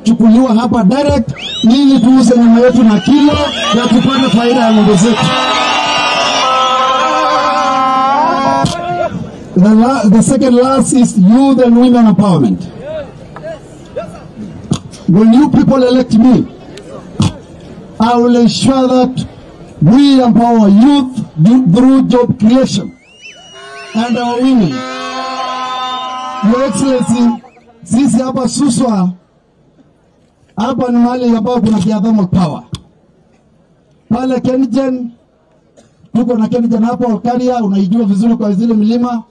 chukuliwa hapa direct ili tuuze nyama yetu na kilo na tupate faida ya ng'ombe zetu. The second last is youth and women empowerment. When you people elect me, I will ensure that we empower youth through job creation and our women. Your Excellency, sisi hapa Suswa, hapa ni mahali ambapo kuna geothermal power. Pale Kengen, tuko na Kengen hapa Olkaria, unaijua vizuri kwa zile milima.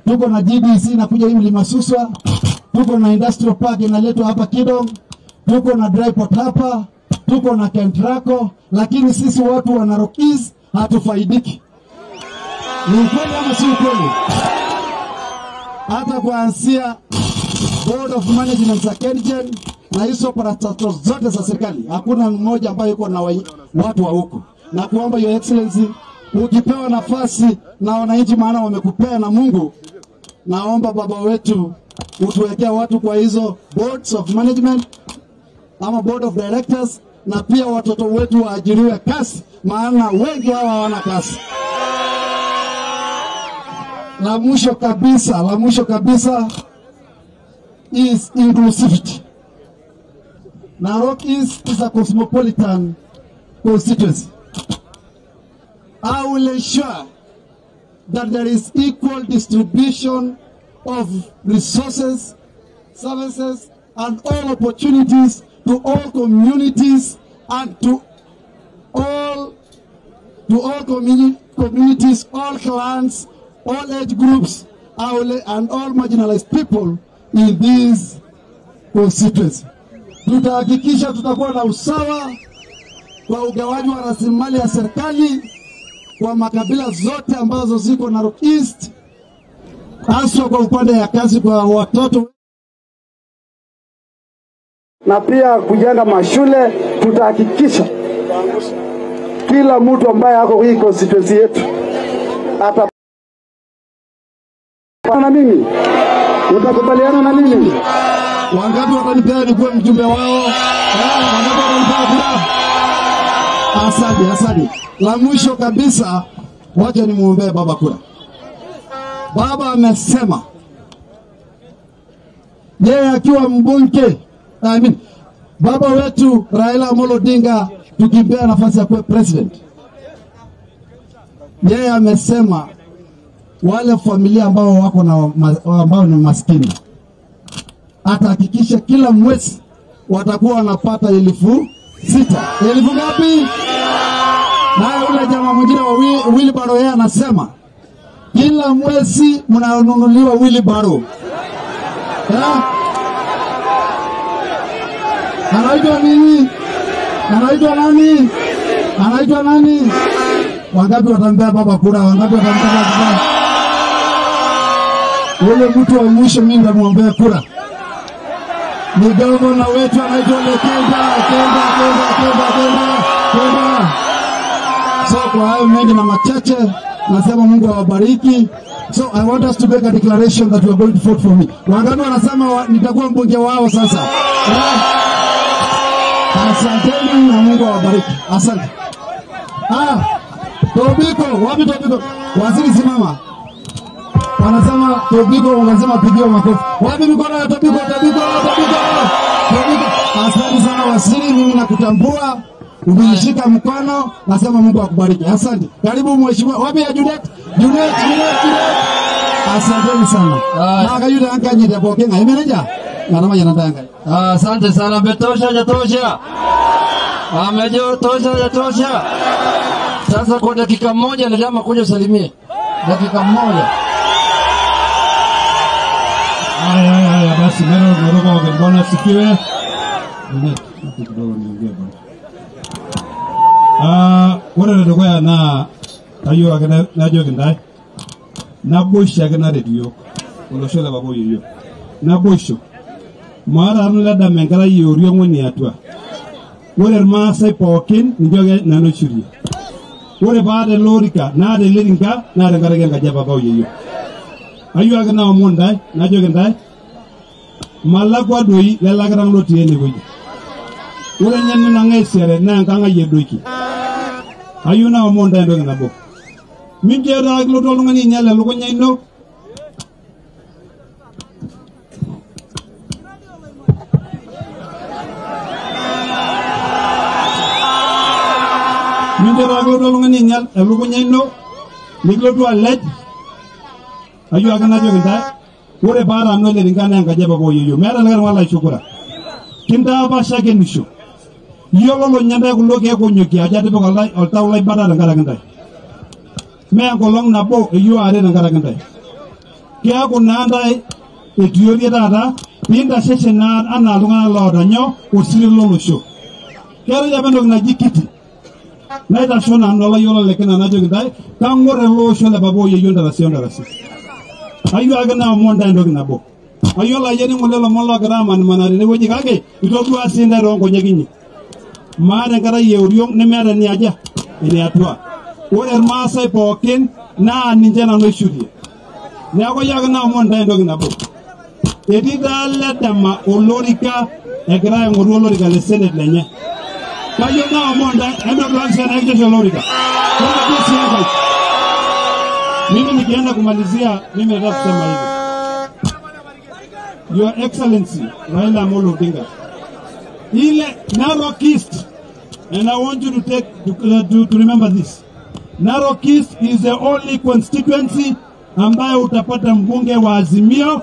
Tuko na GDC inakuja hii mlima Suswa. Tuko na industrial park inaletwa hapa Kidong. Tuko na dry port hapa. Tuko na Kentraco. Lakini sisi watu wa Narok East hatufaidiki. Ni ukweli ama si ukweli? Hata kuanzia Board of Management za Kengen na hizo parastato zote za serikali, hakuna mmoja ambaye yuko na watu wa huko. Na kuomba Your Excellency, ukipewa nafasi na wananchi maana wamekupea na Mungu, naomba baba wetu utuwekea watu kwa hizo boards of management ama board of directors, na pia watoto wetu waajiriwe kazi maana wengi hawa hawana kazi. La mwisho kabisa is inclusivity. Narok East is a cosmopolitan constituency. I will ensure that there is equal distribution of resources, services, and all opportunities to all communities and to all communities, all clans, all age groups, and all marginalized people in this constituency. Tutahakikisha tutakuwa na usawa kwa ugawaji wa rasilimali ya serikali kwa makabila zote ambazo ziko Narok East, hasa kwa upande ya kazi kwa watoto na pia kujenga mashule. Tutahakikisha kila mtu ambaye ako hii constituency yetu hata na mimi, utakubaliana na mimi? Wangapi watanipea nikuwe mjumbe wao? Wangapi watanipea kura? Asante. La mwisho kabisa, wacha nimuombee baba kura. Baba amesema yeye akiwa mbunge, baba wetu Raila Amolo Odinga tukimpea nafasi ya kuwa president, yeye amesema wale familia ambao wako na ambao ni maskini atahakikisha kila mwezi watakuwa wanapata 6,000. 1000 ngapi? Na yule jamaa mwingine wa wheelbarrow yeye anasema kila mwezi mnanunuliwa wheelbarrow. Anaitwa nini? Anaitwa nani? Wangapi watampea baba kura? Wangapi watampea kura? Ule mtu wa mwisho mimi ndamuombea kura ni gavana wetu anaitwa Lekenda. So kwa hayo mengi na machache nasema Mungu awabariki. So I want us to make a declaration that we are going to vote for me. Wangapi wanasema nitakuwa mbunge wao sasa? Asanteni na Mungu awabariki. Asante. Tobiko, wapi Tobiko? Waziri simama. Wanasema Tobiko, wanasema pigiwa makofi. Wapi mikono ya Tobiko? Asante sana waziri, mimi nakutambua. Umenishika mkono, nasema Mungu akubariki. Asante. Karibu mheshimiwa. Wapi ya Junet? Asante sana. Naka yule ankanyi ya bokenga. Imeneja? Yanama yanatanga. Asante sana. Betosha. Tosha. Sasa kwa dakika moja ni kama kuja salimie. Dakika moja. Haya basi nero bwana sikiwe. Kidogo niongee bwana. Wala ndogo ya na ayo agana najo gendai. Na bosha agana radio. Wala shola babo yoyo. Na bosho. Mara amla da mengala yorio ngoni atwa. Wala ma sai pokin njoge nano churi. Wala baada lorika na de linga na de garage ngajaba babo yoyo. Ayo agana mondai najo gendai. malakwa doi lelagrang lo tiene goji ore nyen na ngesere na kanga yedoiki ayuna omonda ndo nabo minjera aglo tolo ngani nyala lo gonya ino minjera aglo tolo ngani nyala lo gonya ino miglo to alej ayu agana joginda ore bara no le ngana ngajaba bo yoyo mera ngar wala shukura kinda ba shage nisho yolo lo nyanda ko loke ko nyoki ajade bo kala al tawlay bada ngara nganda me ko long na bo yu are ngara nganda kya ko nanda e tiori dada pinda sese na ana lunga lo danyo o siri lo sho kero ya bando na jikiti na da shona no la yolo le kana na joginda kangore lo sho la babo yoyo ndara si ayu agana monda ndo nabo ayo la yeni mo lelo mollo gara man manare ne woji kage ito du asinda ron ko nyaginyi mare gara yewriyo ne mere ni aja ni atwa ore ma sai poken na ninjana no shudi ne ko yagana monda ndo nabo edi dalla dama olorika e gara ngoro olorika le senet lenye kayo na monda endo do sena ejo olorika ko ko siya mimi nikienda kumalizia mimi nataka kusema hivi. Your Excellency Raila Amolo Odinga, ile Narok East, and I want you to remember this. Narok East is the only constituency ambayo utapata mbunge wa Azimio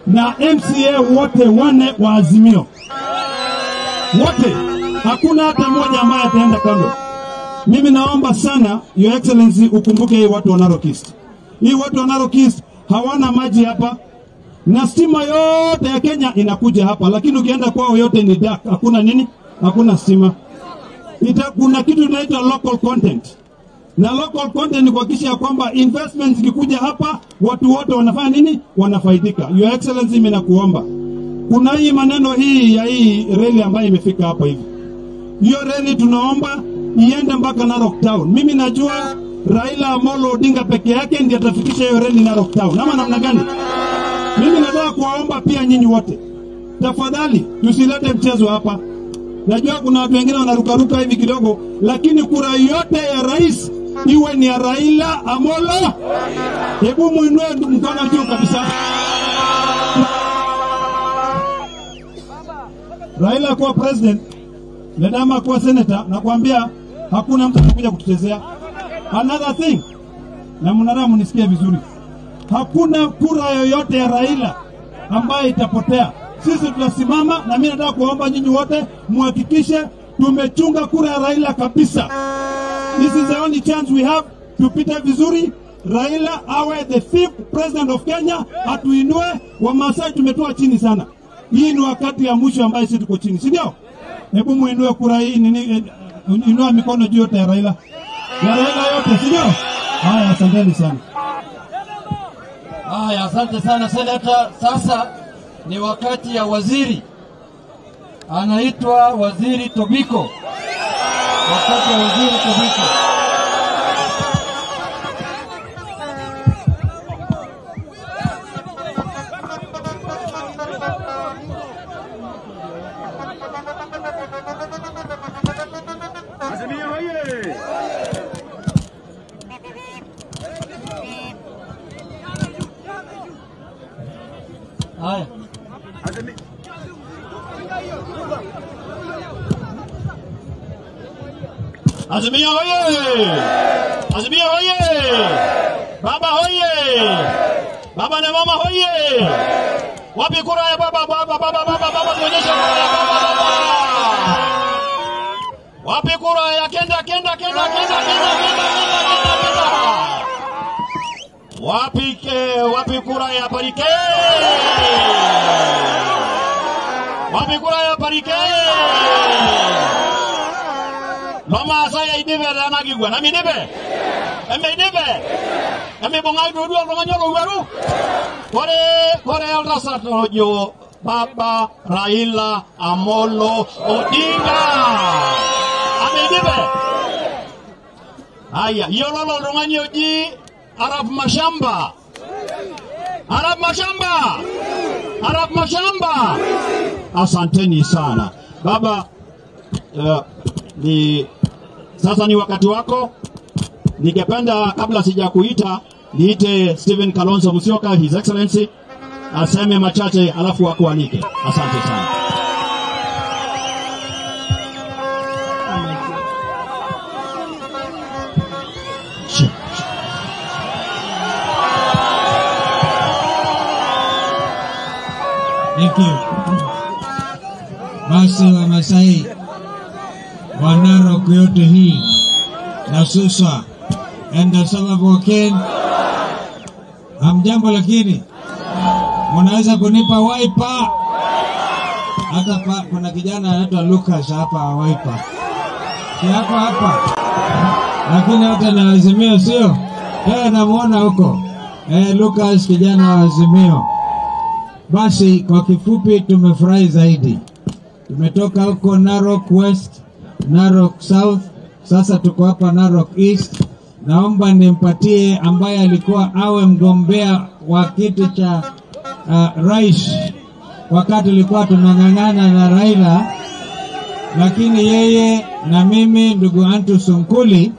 na MCA wote wane wa Azimio. Wote, hakuna hata mmoja ambaye ataenda kando. Mimi naomba sana Your Excellency ukumbuke hii watu wa Narok East. Hii watu wa Narok East hawana maji hapa. Na stima yote ya Kenya inakuja hapa, lakini ukienda kwao yote ni dark, hakuna nini? Hakuna stima. Kuna kitu inaitwa local content. Na local content ni kuhakikisha kwamba investments zikikuja hapa, watu wote wanafanya nini? Wanafaidika. Your Excellency mimi nakuomba. Kuna hii maneno hii ya hii reli ambayo imefika hapa hivi. Hiyo reli tunaomba iende mpaka Narok Town. Mimi najua Raila Amolo Odinga peke yake ndiye atafikisha hiyo reli Narok Town. Ama namna gani? Mimi nataka kuwaomba pia nyinyi wote. Tafadhali tusilete mchezo hapa. Najua kuna watu wengine wanarukaruka hivi kidogo, lakini kura yote ya rais iwe ni ya Raila Amolo. Hebu muinue mkono juu kabisa. Raila kuwa president, Ledama kuwa senator, na kuambia hakuna mtu anakuja kutuchezea. Another thing, na mnara mnisikie vizuri. Hakuna kura yoyote ya Raila ambayo itapotea. Sisi tunasimama, na mimi nataka kuomba nyinyi wote muhakikishe tumechunga kura ya Raila kabisa. This is the only chance we have tupite vizuri. Raila awe the 5th president of Kenya, atuinue. Wamasai tumetoa chini sana. Hii ni wakati ya mwisho ambayo sisi tuko chini, si ndio? Hebu muinue kura hii nini, inua mikono juu yote ya Raila. Ya Raila yote, si ndio? Haya, asanteni sana. Haya, asante sana Senator. Sasa ni wakati ya waziri. Anaitwa Waziri Tobiko. Wakati ya Waziri Tobiko. Azimio hoye! Haya. Azimio hoye! Azimio hoye! Baba hoye! Baba na mama hoye! Wapi kura ya baba tuonyeshe kura ya baba. Wapi kura ya kenda. Wapi kura ya Parike? Wapi kura ya Parike? Mama saya idebe na gigwa na midebe. Eme bongai dudu nganyoro waru. Kore el rasato yo Baba Raila Amolo Odinga. Amedebe. Haya, yololo runganyoji Arab Mashamba. Arap mashamba. Asanteni sana. Baba, sasa ni wakati wako. Ningependa kabla sijakuita niite Stephen Kalonzo Musyoka, His Excellency, aseme machache alafu akualike. Asante sana. Thank you. Basi wa Masai wa Narok yote hii na Suswa enda Sababoken, hamjambo, lakini mnaweza kunipa wiper? Hata kuna kijana anaitwa Lucas hapa wiper. Si hapa. Lakini hata na Azimio sio? Namuona huko. Lucas kijana wa Azimio. Basi kwa kifupi tumefurahi zaidi. Tumetoka huko Narok West, Narok South, sasa tuko hapa Narok East. Naomba nimpatie ambaye alikuwa awe mgombea wa kiti cha rais wakati tulikuwa tunang'ang'ana na Raila, lakini yeye na mimi ndugu Antu Sunkuli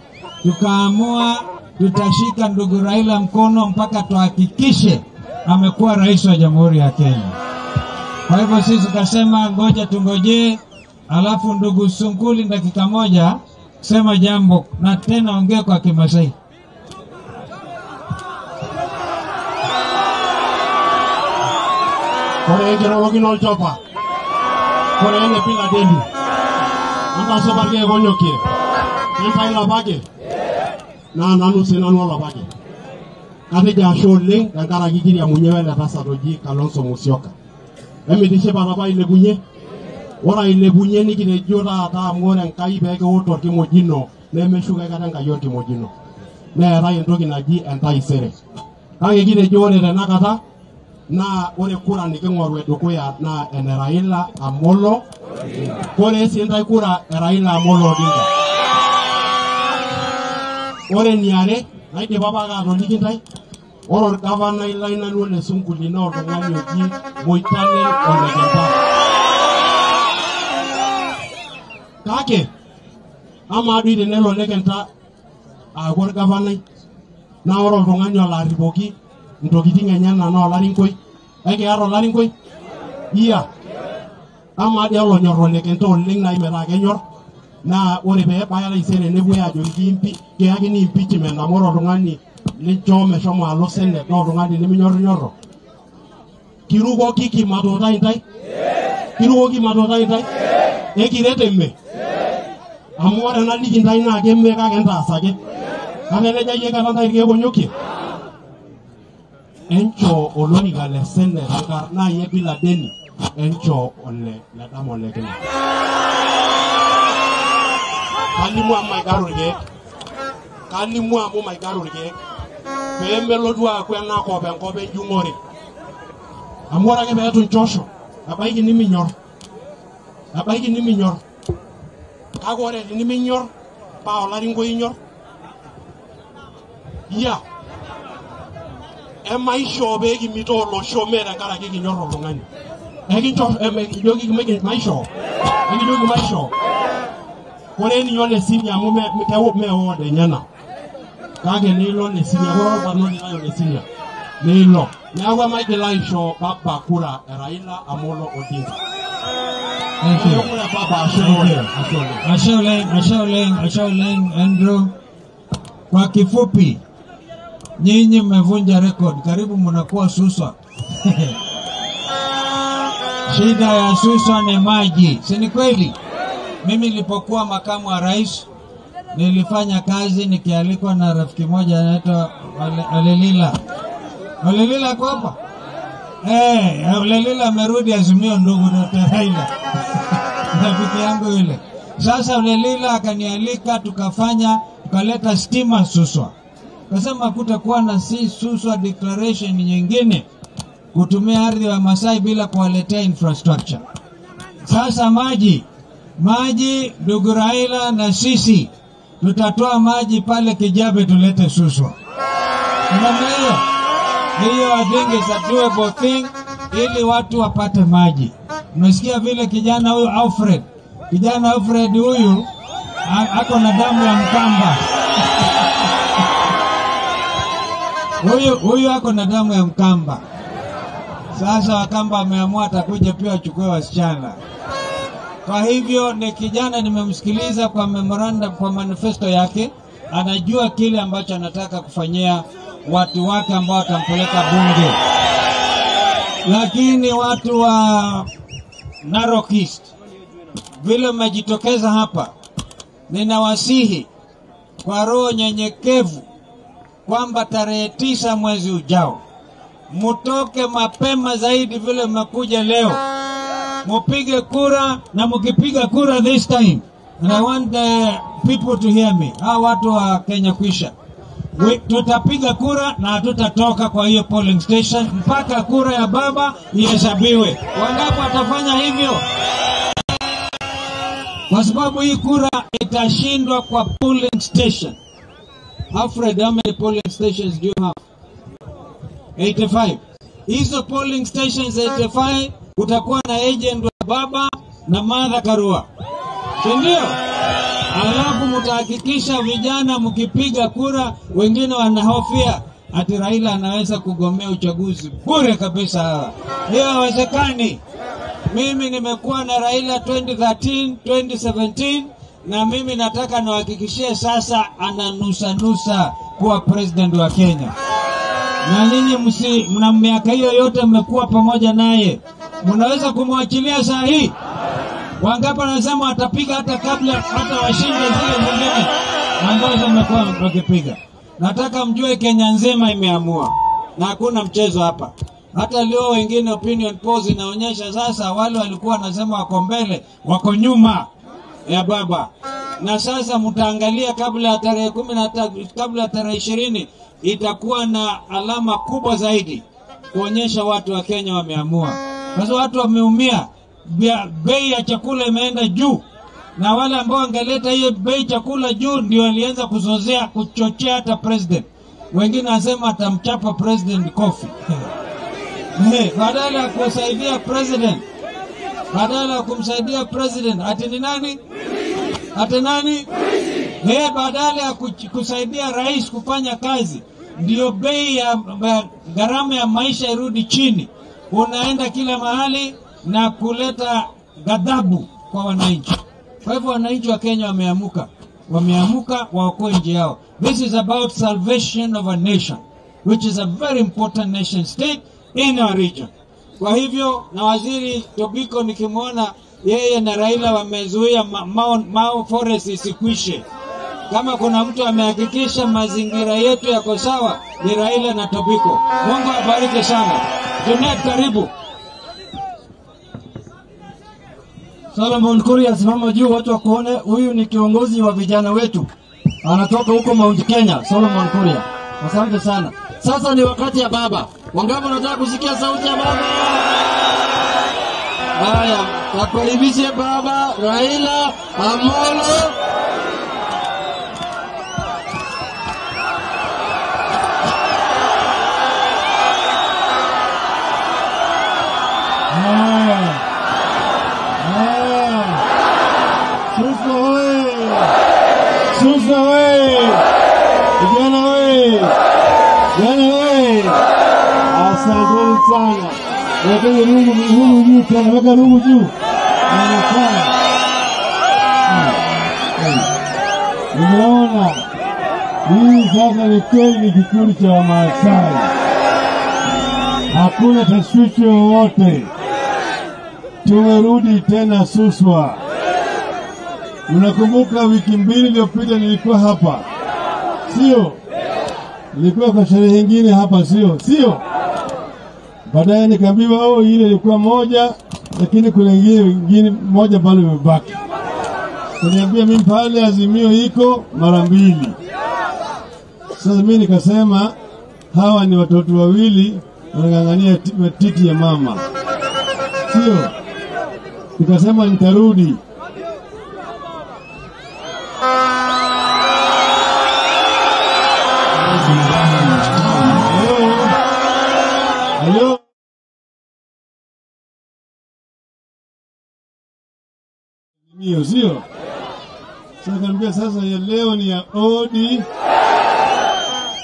tukaamua tutashika ndugu Raila mkono mpaka tuhakikishe amekuwa rais wa Jamhuri ya Kenya. Kwa hivyo sisi tukasema ngoja tungojee, alafu ndugu Sunkuli dakika moja sema jambo na tena ongea kwa Kimasai. Kore gerologi no chopa. Kore ene pila dendi. Anta so barge gonyokie. Anta ila bage. Na nanu sinanu la bage. Kati jasholing ngara gigiri amunyewe la tasa doji Kalonzo Musyoka. Emidishe baraba ile bunye. Ora ile bunye ni kile jora ata ngore nkai bege oto kimojino nemeshuka katanga yote mojino. Na rai ndogi naji entai sere. Kage kile jore na nakata na ore kura nikengorwe dukuya na Raila Amolo. Kore sintai kura Raila Amolo Odinga. Ore niare naide baba ga dolikintai. Oro gavana ilaina nole Sunkuli na oltung'ani oji Moitane Olegenta. Kake ama adu tenelo Olegenta agor gavana na oro oltung'ani olariboki ntokitin enyana na olarinkoi ekiara olarinkoi iya ama adi olonyor Olegenta oleng na imera kenyor na ore pee ebaya laisere nepuoi ajoki kiyakini impeachment amu ore oltung'ani licho meshomo alo Senate na oltung'ani leminyorrinyorro. Kirukoki kimatotai ntai? Kirukoki matotai ntai? Ekiret emme? Amu ore enaliki ntai naa kemme kake entaasake. Kake nejia yie kata ntai irkeek onyokie? Encho olorika le Senate enkarna yie bila deni encho ole ledama ole Kenya. Kalimu amu maigaro irkeek. Kalimu amu maigaro irkeek. Peemelotu aaku enakop enkop enjung'ore. Amu ore ake peetu nchosho ebaiki niminyor. Ebaiki niminyor. Kake ore teniminyor paa olarinkoi inyor. Iya. Emaisho pee kimitoo olosho mee tenkaraki kinyor oltung'ani. Ekincho kijoki maisho. Ekijoki maisho. Ore ninyo le senior amu mee ward enyana. Kake nilo le senior, ore olbarnoti layo le senior. Nilo. Neeku emaigila aisho baba kura Raila Amolo Odinga. Thank you. Ashaoleng, Andrew. Kwa kifupi, nyinyi mmevunja record, karibu mnakuwa Suswa. Shida ya Suswa ni maji, si ni kweli? Mimi nilipokuwa makamu wa rais, nilifanya kazi nikialikwa na rafiki moja anaitwa Olelila. Olelila kwa hapa? Olelila amerudi Azimio ndugu na Raila. Rafiki yangu yule. Sasa Olelila akanialika tukaleta stima Suswa. Kasema kutakuwa na Suswa declaration nyingine kutumia ardhi wa Masai bila kuwaletea infrastructure. Sasa maji ndugu Raila na sisi tutatoa maji pale Kijabe tulete Suswa. Namna hiyo I think it's a doable thing. ili watu wapate maji. Umesikia vile kijana huyu Alfred, kijana Alfred huyu ako na damu ya Mkamba. Huyu ako na damu ya Mkamba. Sasa Wakamba wameamua atakuja pia wachukue wasichana. Kwa hivyo ni kijana nimemsikiliza kwa memorandum, kwa manifesto yake, anajua kile ambacho anataka kufanyia watu wake ambao watampeleka bunge. Lakini watu wa Narok East, vile mmejitokeza hapa, ninawasihi kwa roho nyenyekevu kwamba tarehe 9 mwezi ujao mutoke mapema zaidi vile mmekuja leo, mupige kura, na mukipiga kura this time, and I want the people to hear me, watu wa Kenya Kwisha, tutapiga kura na hatutatoka kwa hiyo polling station mpaka kura ya baba ihesabiwe. Wangapi watafanya hivyo? Kwa sababu hii kura itashindwa kwa polling station. Alfred, how many polling stations do you have? 85. Hizo polling stations 85 utakuwa na agent wa baba na Martha Karua, ndio? Alafu mtahakikisha vijana mkipiga kura, wengine wanahofia ati Raila anaweza kugomea uchaguzi. Bure kabisa hawa. Hiyo haiwezekani. Mimi nimekuwa na Raila 2013, 2017, na mimi nataka niwahakikishie sasa ananusa kuwa president wa Kenya. Na nyinyi mna miaka hiyo yote mmekuwa pamoja naye, mnaweza kumwachilia saa hii? Wangapi wanasema atapiga hata kabla hata washinde zile zingine ambazo mmekuwa wakipiga? Nataka mjue Kenya nzima imeamua na hakuna mchezo hapa. Hata leo wengine opinion polls inaonyesha sasa wale walikuwa wanasema wako mbele wako nyuma ya baba. Na sasa mtaangalia kabla ya tarehe 10 kabla ya tarehe 20 itakuwa na alama kubwa zaidi kuonyesha watu wa Kenya wameamua. Sasa watu wameumia, bei ya chakula imeenda juu, na wale ambao wangeleta hiyo bei chakula juu ndio walianza kuzozea, kuchochea hata president. Wengine wanasema atamchapa president kofi. Badala ya kusaidia president, badala ya kumsaidia president, ati ni nani? Ati nani? Badala ya kusaidia rais kufanya kazi, ndio bei ya gharama ya maisha irudi chini. Unaenda kila mahali na kuleta ghadhabu kwa wananchi. Kwa hivyo wananchi wa Kenya wameamuka waokoe nchi yao. This is about salvation of a nation, which is a very important nation state in our region. Kwa hivyo na waziri Tobiko nikimwona yeye na Raila wamezuia Mau Forest isikwishe. Kama kuna mtu amehakikisha mazingira yetu yako sawa ni Raila na Tobiko. Mungu abariki sana. Junet, karibu. Solomon Kuria, simama juu watu wakuone. Huyu ni kiongozi wa vijana wetu, anatoka huko Mount Kenya. Solomon Kuria, asante sana. Sasa ni wakati ya baba. Wangapi wanataka kusikia sauti ya baba? Haya, takaribishe baba Raila Amolo. Susa we, vijana we, asanteni sana. Weka rungu juu tena, weka rungu juu. Unaona, hii sasa ni kweli kikundi cha Wamasai. Hakuna tashwishi yoyote. Tumerudi tena Suswa. Unakumbuka wiki 2 iliyopita nilikuwa hapa, sio? Nilikuwa kwa sherehe nyingine hapa, sio? Baadaye nikaambiwa ile ilikuwa moja, lakini kuna nyingine moja bado imebaki. Kuniambia mimi pale Azimio iko mara 2. Sasa mimi nikasema hawa ni watoto wawili wanang'ang'ania titi ya mama, sio? Nikasema nitarudi. Hello. Azimio, sio? Sasa sasa ya leo ni ya ODM.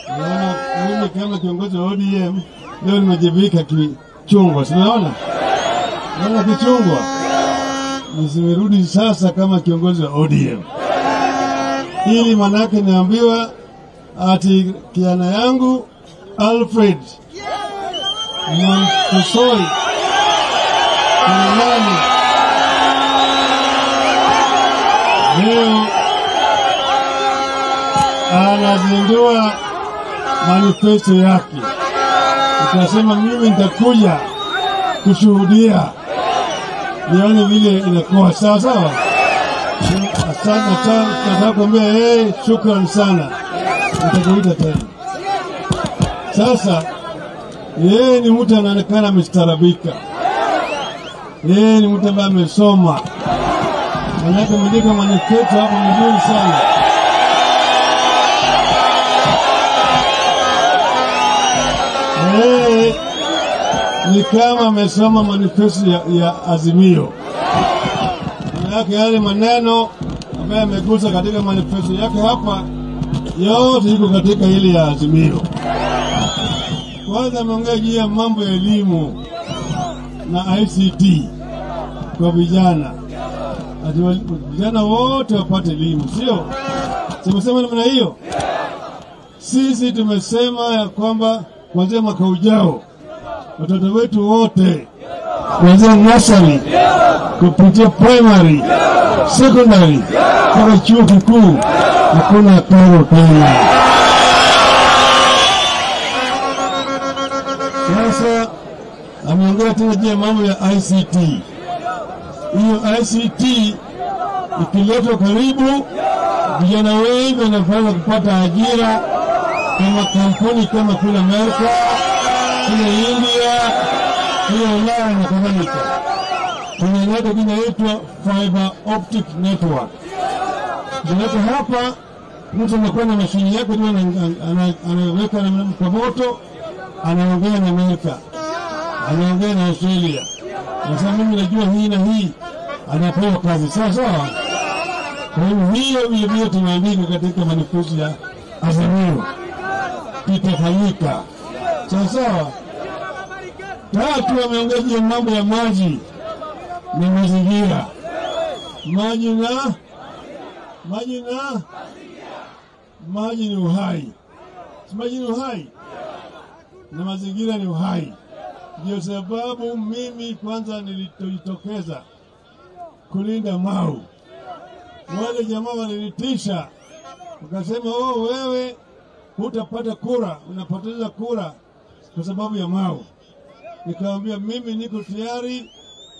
Naona mimi kama kiongozi wa ODM leo nimejivika kichungwa, sinaona? Naona kichungwa. Nisimerudi sasa kama kiongozi wa ODM. Ili manake niambiwa ati kiana yangu Alfred Mwankusoi nani leo anazindua manifesto yake. Akasema mimi nitakuja kushuhudia nione vile inakuwa sawa sawa. Asante sana kuambia shukrani sana. Nitakuita tena. Sasa yeye ni mtu anaonekana amestarabika. Yeye ni mtu ambaye amesoma. Anataka mwandika manifesto hapo mzuri sana. Ni kama amesoma manifesto ya Azimio. Manake yale maneno ambaye amegusa katika manifesto yake hapa yote iko katika ile ya Azimio. Kwanza ameongea juu ya mambo ya elimu na ICT kwa vijana. Ati vijana wote wapate elimu, sio? Tumesema namna hiyo. Sisi tumesema ya kwamba kuanzia mwaka ujao watoto wetu wote kuanzia nursery kupitia primary, secondary mpaka chuo kikuu hakuna karo tena. Sasa ameongea tena juu ya mambo ya ICT. Hiyo ICT ikiletwa karibu, vijana wengi wanafanya kupata ajira kama kampuni kama kule Amerika, kule India, kule Ulaya na kadhalika. Kuna neno inaitwa fiber optic network. Ndio hapa mtu anakuwa na mashini yake ndio anaweka na mkomoto, anaongea na Amerika, anaongea na Australia. Sasa mimi najua hii na hii anapewa kazi sawa sawa. Kwa hiyo vile tunaandika katika manifesto ya Azimio itafanyika sawa sawa. Tatu, ameongea mambo ya maji na mazingira. Maji ni uhai. Maji ni uhai na mazingira ni uhai. Ndio sababu mimi kwanza nilijitokeza kulinda Mau. Wale jamaa walinitisha, wakasema wewe hutapata kura, unapoteza kura kwa sababu ya Mau. Nikamwambia mimi niko tayari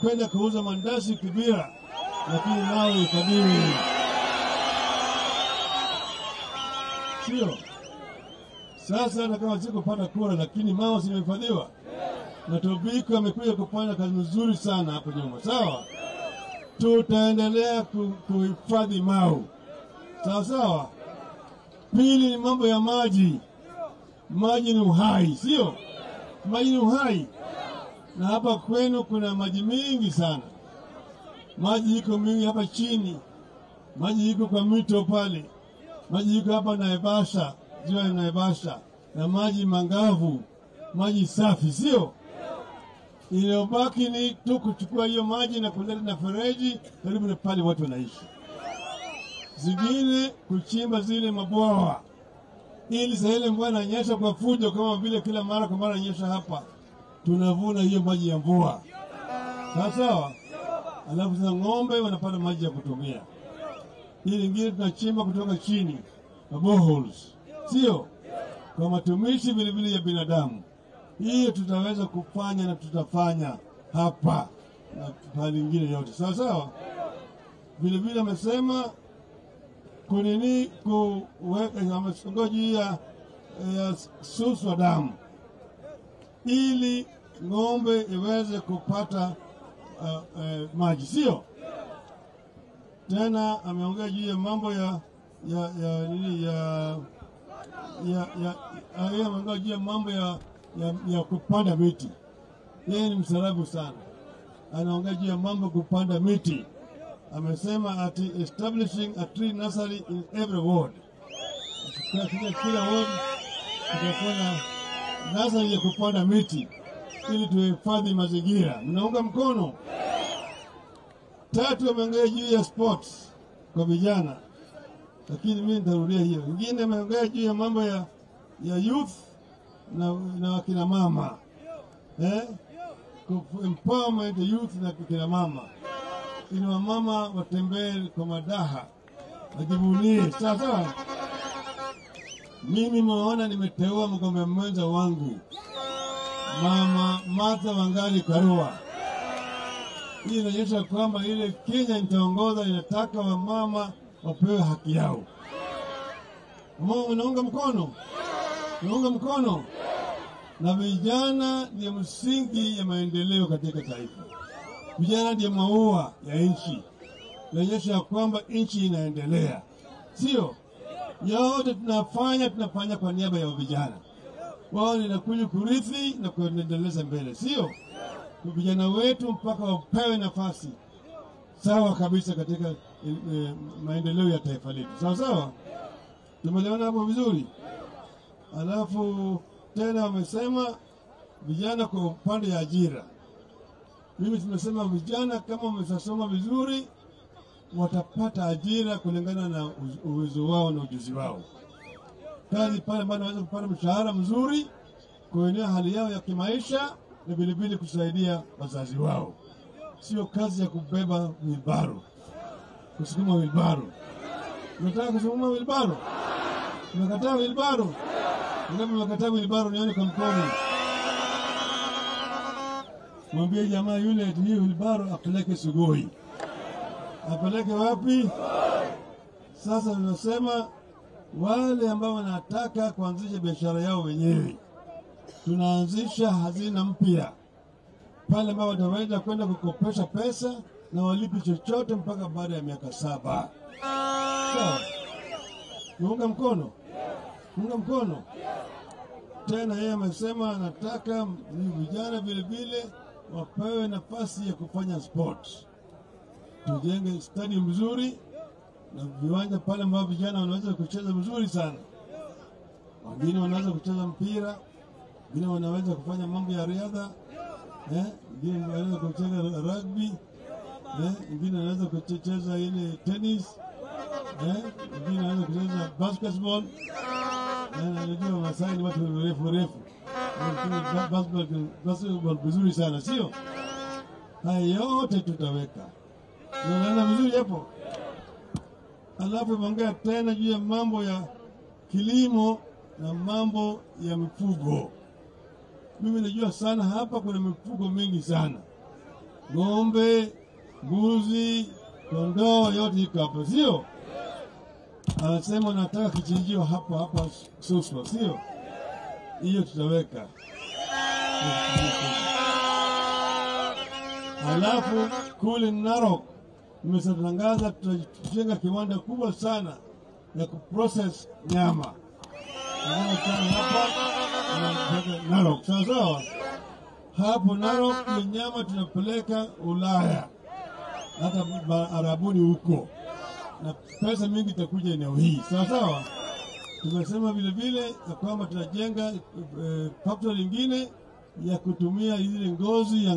kwenda kuuza mandazi Kibira, lakini Mau ikadili. Sio? Sasa na kama sikupata kura lakini Mau zimehifadhiwa. Na Tobiko amekuja kufanya kazi nzuri sana hapo nyuma. Sawa? Tutaendelea kuhifadhi Mau. Sawa sawa? Pili ni mambo ya maji. Maji ni uhai, sio? Maji ni uhai. Na hapa kwenu kuna maji mingi sana. Maji iko mingi hapa chini. Maji iko kwa mito pale. Maji iko hapa Naivasha, ziwa Naivasha. Na maji mangavu, maji safi, sio? Iliyobaki ni tu kuchukua hiyo maji na kuleta na fereji karibu na pale watu wanaishi. Zingine kuchimba zile mabwawa ili saa ile mvua inanyesha kwa fujo kama vile kila mara kwa mara inanyesha hapa, tunavuna hiyo maji ya mvua. Sawa? Alafu sasa ng'ombe wanapata maji ya kutumia. Hii nyingine tunachimba kutoka chini, boreholes, sio? Kwa matumishi vile vile ya binadamu. Hiyo tutaweza kufanya na tutafanya hapa na pale nyingine yote. Sawa? Vile vile amesema kunini kuweka amesongoji ya susu damu ili ng'ombe iweze kupata maji, sio? Tena ameongea juu ya mambo ya ameongea juu ya mambo ya kupanda miti. Yeye ni msarabu sana. Anaongea juu ya mambo kupanda miti. amesema ati establishing a tree nursery in every ward. Kila ward kutakuwa na nursery ya kupanda miti ili tuhifadhi mazingira. Mnaunga mkono? Tatu, ameongea juu ya sports kwa vijana, lakini mimi nitarudia hiyo. Wengine ameongea juu ya mambo ya youth na wakina mama, empowerment ya youth na kina mama, ili wamama watembee kwa madaha, wajivunie. Sasa mimi maona nimeteua mgombea mwenza wangu Mama Martha Wangari Karua. Hii inaonyesha kwamba ile Kenya nitaongoza inataka wamama wapewe haki yao. Mama, naunga mkono? Naunga mkono? Na vijana ni msingi ya maendeleo katika taifa. Vijana ndiyo maua ya nchi. Inaonyesha kwamba nchi inaendelea. Sio? Yote tunafanya kwa niaba ya vijana. Wao ninakuja kurithi na kuendeleza mbele. Sio? Vijana wetu mpaka wapewe nafasi sawa kabisa katika maendeleo ya taifa letu. Sawa sawa? Tumeelewana hapo vizuri? Alafu tena wamesema vijana kwa upande ya ajira. Mimi tumesema vijana kama wamesoma vizuri watapata ajira kulingana na uwezo wao na ujuzi wao. Kazi pale ambapo wanaweza kupata mshahara mzuri, kuenea hali yao ya kimaisha na vilevile kusaidia wazazi wao. Sio kazi ya kubeba wilbaro, kusukuma wilbaro. Unataka kusukuma wilbaro? Unakataa wilbaro? Unakataa wilbaro, nione kwa mkono. Mwambie jamaa yule ati hiyo wilbaro apeleke Sugoi. Apeleke wapi? Sasa tunasema wale ambao wanataka kuanzisha biashara yao wenyewe, tunaanzisha hazina mpya pale ambao wataweza kwenda kukopesha pesa na walipi chochote mpaka baada ya miaka 7. Sawa? Muunga mkono? Muunga mkono? Tena yeye amesema anataka vijana vile vile wapewe nafasi ya kufanya sports. Tujenge stadium mzuri na viwanja pale ambapo vijana wanaweza kucheza mzuri sana. Wengine wanaweza kucheza mpira, wengine wanaweza kufanya mambo ya riadha, wengine wanaweza kucheza rugby, wengine wanaweza kucheza ile tennis, wengine wanaweza kucheza basketball. Najua Masai ni watu refu. Basketball vizuri sana, sio? Haya yote tutaweka. Unaona vizuri hapo? Alafu mwongea tena juu ya mambo ya kilimo na mambo ya mifugo. Mimi najua sana hapa kuna mifugo mingi sana. Ng'ombe, mbuzi, kondoo, yote iko hapa, sio? Anasema nataka kichinjio hapa Suswa, sio? Hiyo tutaweka. Alafu kule Narok tumetangaza tutajenga kiwanda kubwa sana ya kuprocess nyama. Hapa Narok, sawa? Hapo Narok ile nyama tunapeleka Ulaya, hata Arabuni huko, na pesa mingi itakuja eneo hii, sawa? Tumesema vile vile ya kwamba tutajenga factory nyingine ya kutumia ile ngozi ya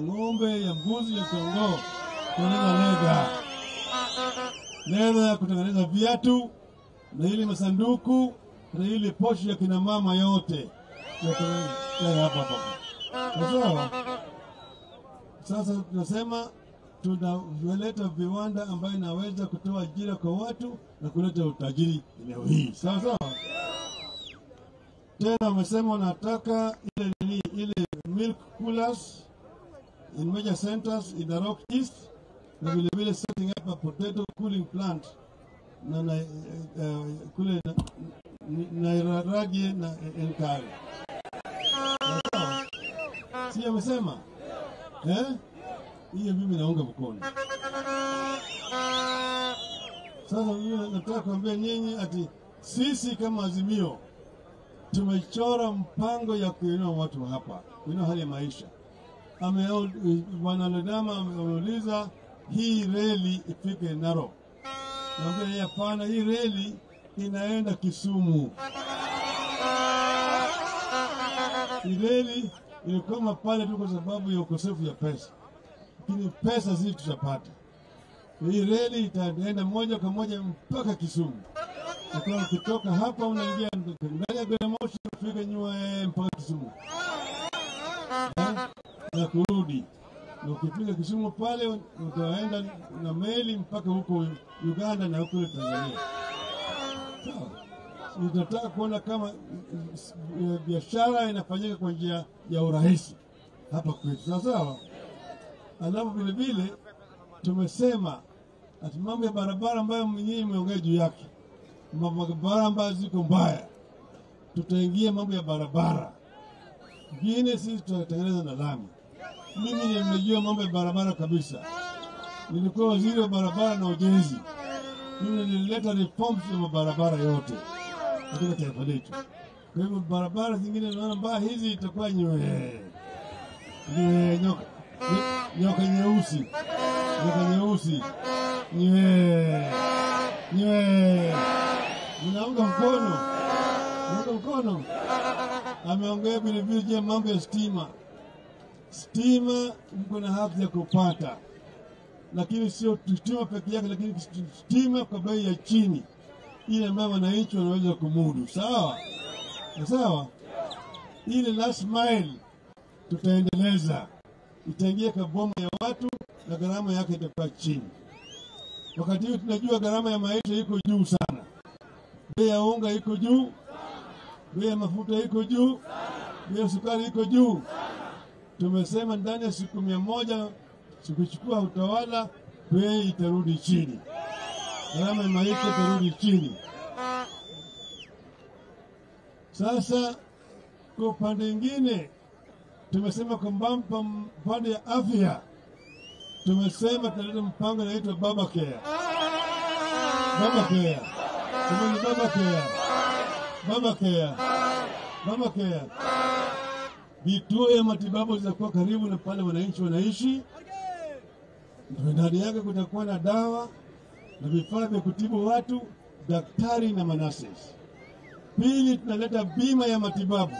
ng'ombe, ya mbuzi, ya kondoo kutengeneza leather ya kutengeneza viatu na ile masanduku na ile poshi ya kina mama yote hapa. Sawa? Sasa tunasema tunaleta viwanda ambayo inaweza kutoa ajira kwa watu na kuleta utajiri eneo hii. Sawa? Tena wamesema wanataka ile milk coolers in major centers in the Narok East, na vile vile setting up a potato cooling plant na kule na Iraragi na Enkari. Si amesema? Hiyo mimi naunga mkono. Sasa mimi nataka kuambia nyinyi ati sisi kama Azimio tumechora mpango ya kuinua watu hapa, kuinua hali ya maisha. Bwana Ledama ameuliza hii reli ifike Narok. Naambia yeye hapana, hii reli inaenda Kisumu. Hii reli ilikuwa pale tu kwa sababu ya ukosefu ya pesa, lakini pesa sisi tutapata. Hii reli itaenda moja kwa moja mpaka Kisumu. Kwa ukitoka hapa unaingia ndani ya gari moshi kufika nyuma mpaka Kisumu na kurudi. Na ukifika Kisumu pale utaenda na meli mpaka huko Uganda na huko Tanzania. Sawa. Nitataka kuona kama biashara inafanyika kwa njia ya urahisi hapa kwetu. Sawa. Alafu vile vile tumesema ati mambo ya barabara ambayo mwenyewe mmeongea juu yake, barabara ambazo ziko mbaya, tutaingia mambo ya barabara. Ngine sisi tutatengeneza na lami. Mimi nimejua mambo ya barabara kabisa. Nilikuwa waziri wa barabara na ujenzi. Mimi nilileta reforms ya barabara yote katika taifa letu. Kwa hivyo barabara zingine naona mbaya hizi itakuwa nyoka nyeusi. Nyoka nyeusi. Ninaunga mkono. Ameongea vile vile mambo ya stima. Stima mko na haki ya kupata, lakini sio stima peke yake, lakini stima kwa bei ya chini, ile ambayo wananchi wanaweza kumudu. Sawa? Ile last mile tutaendeleza, itaingia kwa boma ya watu na gharama yake itakuwa chini. Wakati huu tunajua gharama ya maisha iko juu sana. Bei ya unga iko juu, bei ya mafuta iko juu, bei ya sukari iko juu. Tumesema ndani ya siku 100 tukichukua utawala, bei itarudi chini, gharama ya maisha itarudi chini. Sasa kwa upande mwingine tumesema kwamba pande ya afya tumesema tunaleta mpango unaitwa Baba Care. Vituo ya matibabu zitakuwa karibu na pale wananchi wanaishi. Ndani yake kutakuwa na dawa na vifaa vya kutibu watu, daktari na manases. Pili, tunaleta bima ya matibabu.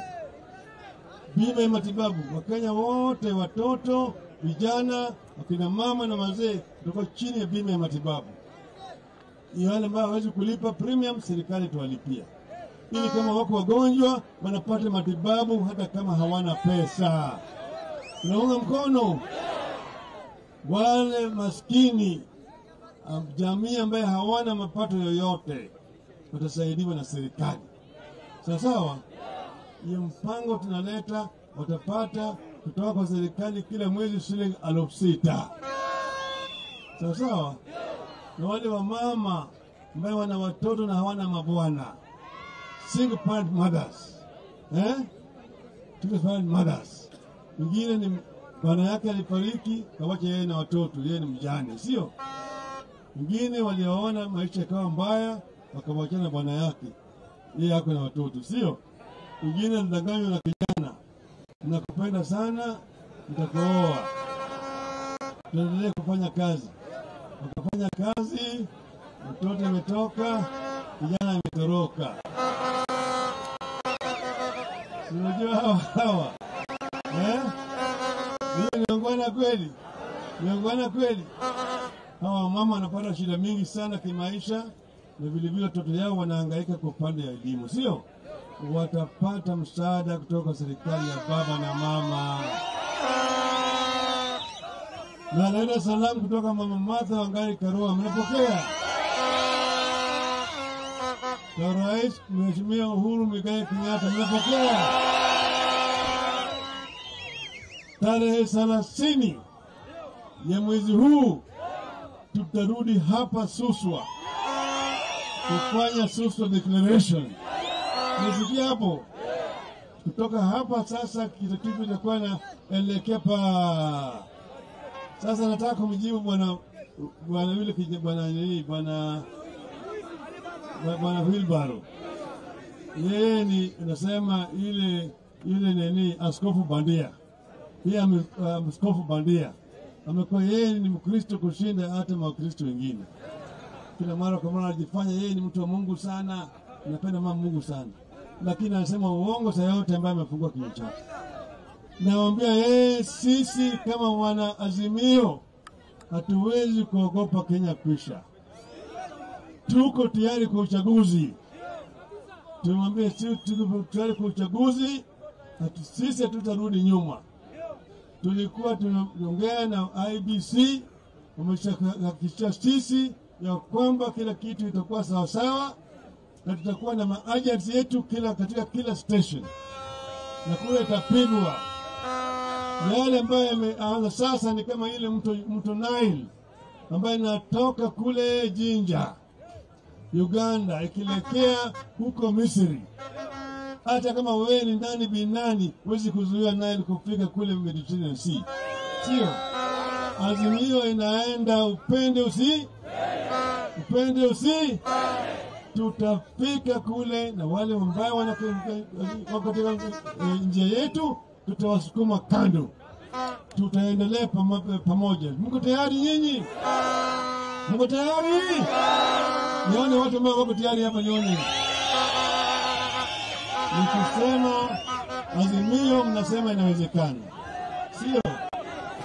Wakenya wote, watoto, vijana, wakina mama na wazee wako chini ya bima ya matibabu. Wale ambao hawezi kulipa premium, serikali tuwalipia. Ili kama wako wagonjwa wanapata matibabu hata kama hawana pesa. Tunaunga mkono wale maskini, jamii ambaye hawana mapato yoyote, watasaidiwa na serikali. Sawa? Hiyo mpango tunaleta, watapata kutoka kwa serikali kila mwezi shilingi 6,000. Sawa? Na wale wa mama ambao wana watoto na hawana mabwana, single parent mothers, single parent mothers. Mwingine ni bwana yake alifariki, kawacha yeye na watoto, yeye ni mjane, sio? Mwingine walioona maisha yakawa mbaya, wakawachana na bwana yake, yeye yako na watoto, sio? Mwingine alidanganywa na kijana, nakupenda sana, nitakuoa. Tuendelee kufanya kazi. Wakafanya kazi, mtoto ametoka, kijana ametoroka. Unajua hawa. Niongwana kweli. Hawa mama wanapata shida mingi sana kimaisha, na vile vile watoto yao wanahangaika kwa upande ya elimu, sio? Watapata msaada kutoka serikali ya baba na mama. Na naenda salamu kutoka Mama Martha Wangari Karua. Mnapokea? Kwa Rais Mheshimiwa Uhuru Muigai Kenyatta. Mnapokea? Tarehe 30 ya mwezi huu tutarudi hapa Suswa kufanya Suswa Declaration. Nisikia hapo? Kutoka hapa sasa kitu itakuwa na elekea pa. Sasa nataka kumjibu bwana yule bwana Wilbaro. Yeye ni anasema ile nini askofu bandia. Yeye askofu bandia. amekuwa yeye ni Mkristo kushinda hata Wakristo wengine. Kila mara kwa mara anajifanya yeye ni mtu wa Mungu sana, anapenda Mungu sana, lakini anasema uongo saa yote ambaye amefungua kinywa chake. Nawaambia yeye, sisi kama wana Azimio hatuwezi kuogopa Kenya kwisha. Tuko tayari kwa uchaguzi. Tumwambie sisi tuko tayari kwa uchaguzi, sisi hatutarudi nyuma. Tulikuwa tunaongea na IBC, wameshahakikisha sisi ya kwamba kila kitu itakuwa sawa sawa, na tutakuwa na maagents yetu katika kila station, na kule itapigwa. Yale ambayo yameanza sasa ni kama ile mto Nile ambayo inatoka kule Jinja Uganda ikielekea huko Misri. Hata kama wewe ni nani binani, huwezi kuzuia Nile kufika kule Mediterranean Sea. Sio? Azimio inaenda upende usi, tutafika kule, na wale ambao wako katika njia yetu tutawasukuma kando. Tutaendelea pamoja. Mko tayari nyinyi? Mko tayari? Nione watu ambao wako tayari hapa, nione. Nikisema Azimio mnasema inawezekana. Sio?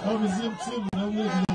Au vizimu na wengine kijana.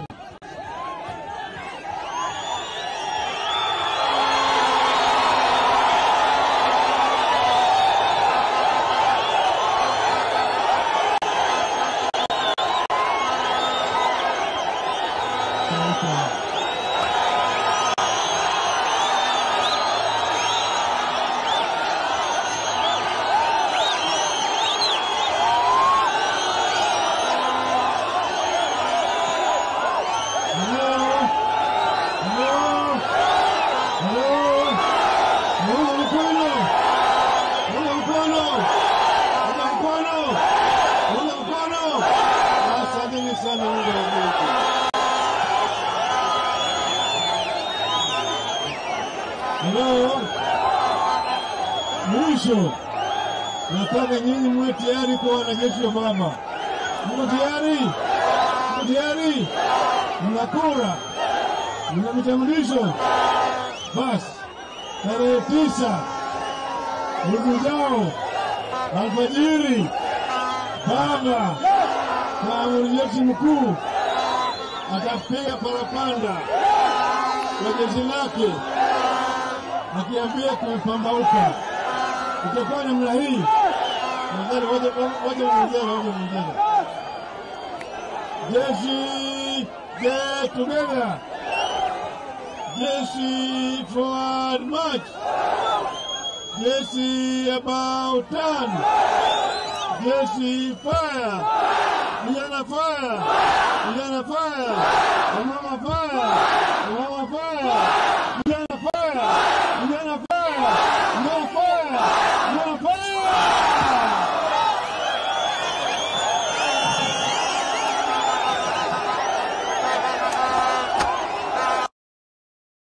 Mwisho, nataka nyinyi mwe tayari kwa wanajeshi wa baba. Mko tayari? Mko tayari? Mna kura? Mna vitambulisho? Basi, tarehe 9 mwezi ujao alfajiri, baba kwa amiri jeshi mkuu atapiga parapanda kwa jeshi lake akiambia tumepambauka. Itakuwa namna hii. Nadhani waje mwingine. Jeshi, get together. Jeshi, forward march. Jeshi, about turn. Jeshi, fire. Vijana fire. Vijana fire. Wamama fire. Wamama fire.